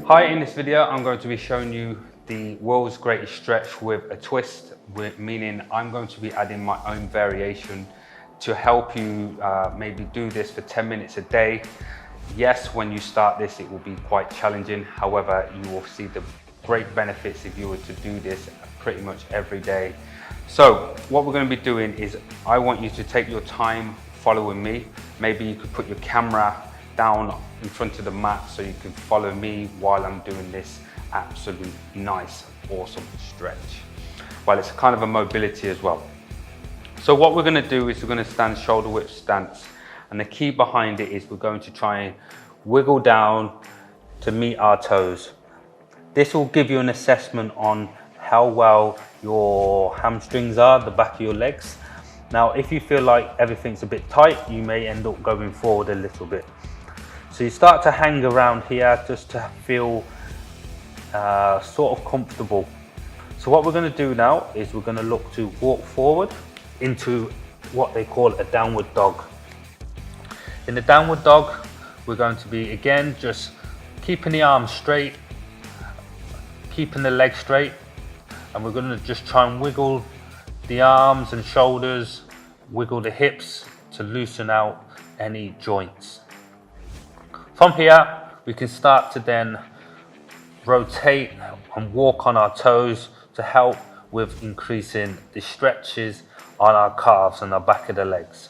Hi, in this video I'm going to be showing you the world's greatest stretch with a twist, meaning I'm going to be adding my own variation to help you maybe do this for 10 minutes a day. Yes, when you start this it will be quite challenging, however you will see the great benefits if you were to do this pretty much every day. So what we're going to be doing is I want you to take your time following me. Maybe you could put your camera down in front of the mat so you can follow me while I'm doing this absolute nice, awesome stretch. Well, it's kind of a mobility as well. So what we're going to do is we're going to stand shoulder width stance, and the key behind it is we're going to try and wiggle down to meet our toes. This will give you an assessment on how well your hamstrings are, the back of your legs. Now, if you feel like everything's a bit tight, you may end up going forward a little bit. So you start to hang around here just to feel sort of comfortable. So what we're going to do now is we're going to look to walk forward into what they call a downward dog. In the downward dog, we're going to be again just keeping the arms straight, keeping the legs straight, and we're going to just try and wiggle the arms and shoulders, wiggle the hips to loosen out any joints. From here, we can start to then rotate and walk on our toes to help with increasing the stretches on our calves and our back of the legs.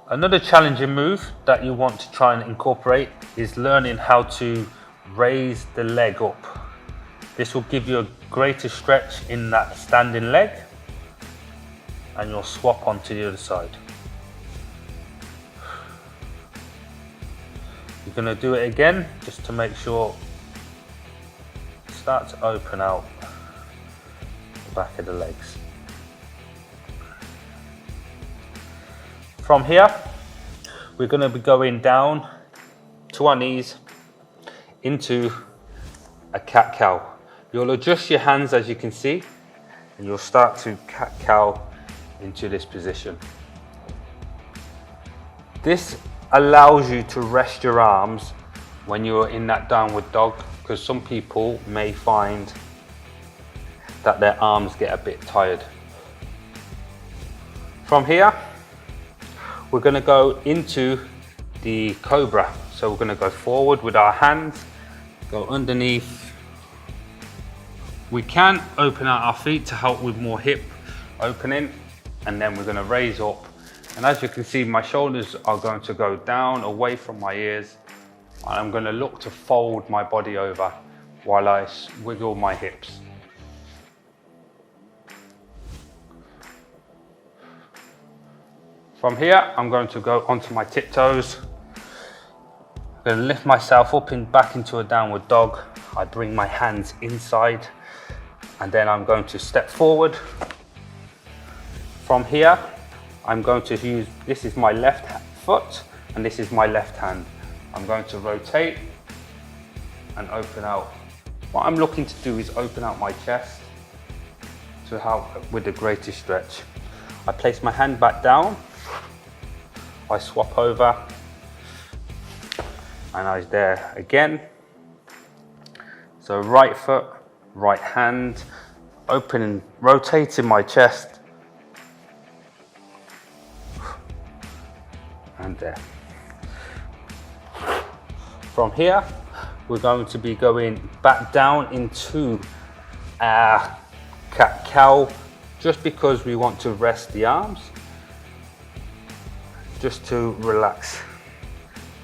Another challenging move that you want to try and incorporate is learning how to raise the leg up. This will give you a greater stretch in that standing leg, and you'll swap onto the other side. You're going to do it again just to make sure you start to open out the back of the legs. From here, we're going to be going down to our knees into a cat-cow. You'll adjust your hands as you can see, and you'll start to cat-cow into this position. This allows you to rest your arms when you're in that downward dog, because some people may find that their arms get a bit tired. From here, we're going to go into the cobra. So we're going to go forward with our hands, go underneath. We can open out our feet to help with more hip opening, and then we're going to raise up. And as you can see, my shoulders are going to go down away from my ears. I'm going to look to fold my body over while I wiggle my hips. From here, I'm going to go onto my tiptoes. I'm going to lift myself up and back into a downward dog. I bring my hands inside, and then I'm going to step forward. From here, I'm going to use, this is my left foot and this is my left hand. I'm going to rotate and open out. What I'm looking to do is open out my chest to help with the greatest stretch. I place my hand back down, I swap over, and I'm there again. So right foot, right hand, opening, rotating my chest, and there. From here, we're going to be going back down into our cat-cow, just because we want to rest the arms, just to relax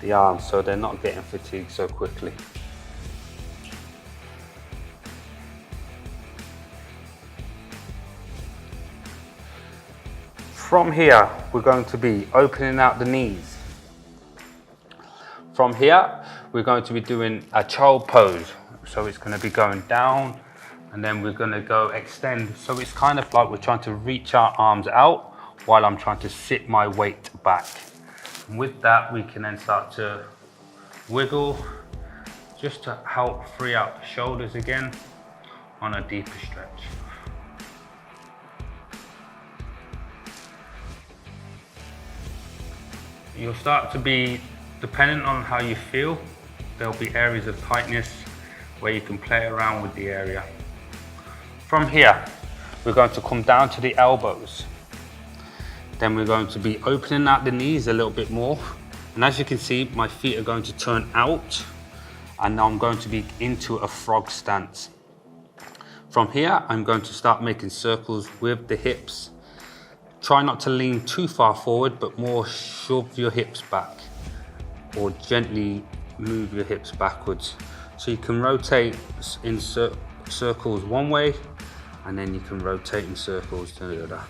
the arms so they're not getting fatigued so quickly. From here, we're going to be opening out the knees. From here, we're going to be doing a child pose. So it's going to be going down, and then we're going to go extend. So it's kind of like we're trying to reach our arms out while I'm trying to sit my weight back. And with that, we can then start to wiggle just to help free out the shoulders again on a deeper stretch. You'll start to be, depending on how you feel, there'll be areas of tightness where you can play around with the area. From here, we're going to come down to the elbows. Then we're going to be opening out the knees a little bit more. And as you can see, my feet are going to turn out, and now I'm going to be into a frog stance. From here, I'm going to start making circles with the hips. Try not to lean too far forward, but more shove your hips back or gently move your hips backwards. So you can rotate in circles one way, and then you can rotate in circles to the other.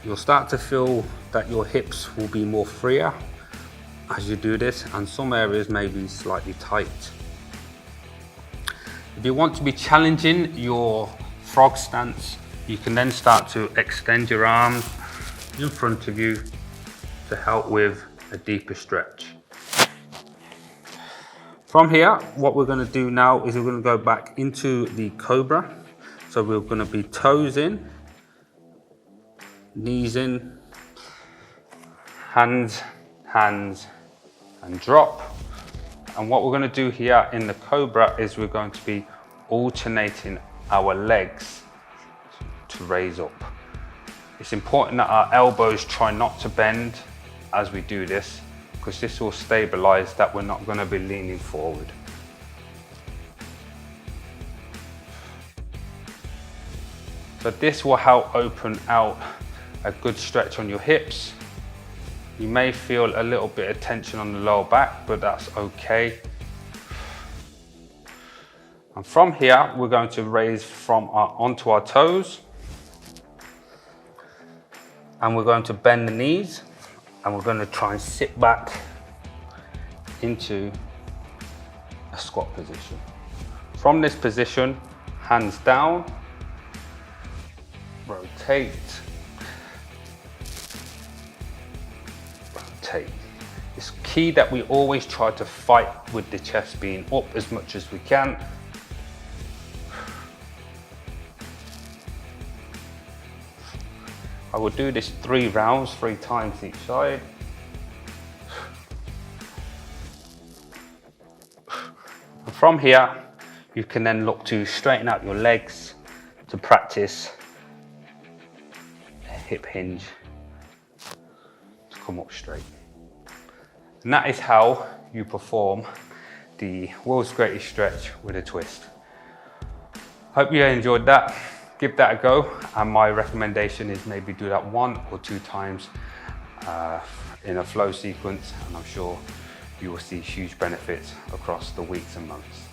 You'll start to feel that your hips will be more freer as you do this, and some areas may be slightly tight. If you want to be challenging your frog stance, you can then start to extend your arms in front of you to help with a deeper stretch. From here, what we're going to do now is we're going to go back into the cobra. So we're going to be toes in, knees in, hands, hands, and drop. And what we're going to do here in the cobra is we're going to be alternating our legs to raise up. It's important that our elbows try not to bend as we do this, because this will stabilize that we're not going to be leaning forward. So this will help open out a good stretch on your hips. You may feel a little bit of tension on the lower back, but that's okay. And from here, we're going to raise onto our toes. And we're going to bend the knees, and we're going to try and sit back into a squat position. From this position, hands down, rotate, rotate. It's key that we always try to fight with the chest being up as much as we can. I will do this 3 rounds, 3 times each side. And from here, you can then look to straighten out your legs to practice a hip hinge to come up straight. And that is how you perform the world's greatest stretch with a twist. Hope you enjoyed that. Give that a go, and my recommendation is maybe do that 1 or 2 times in a flow sequence, and I'm sure you will see huge benefits across the weeks and months.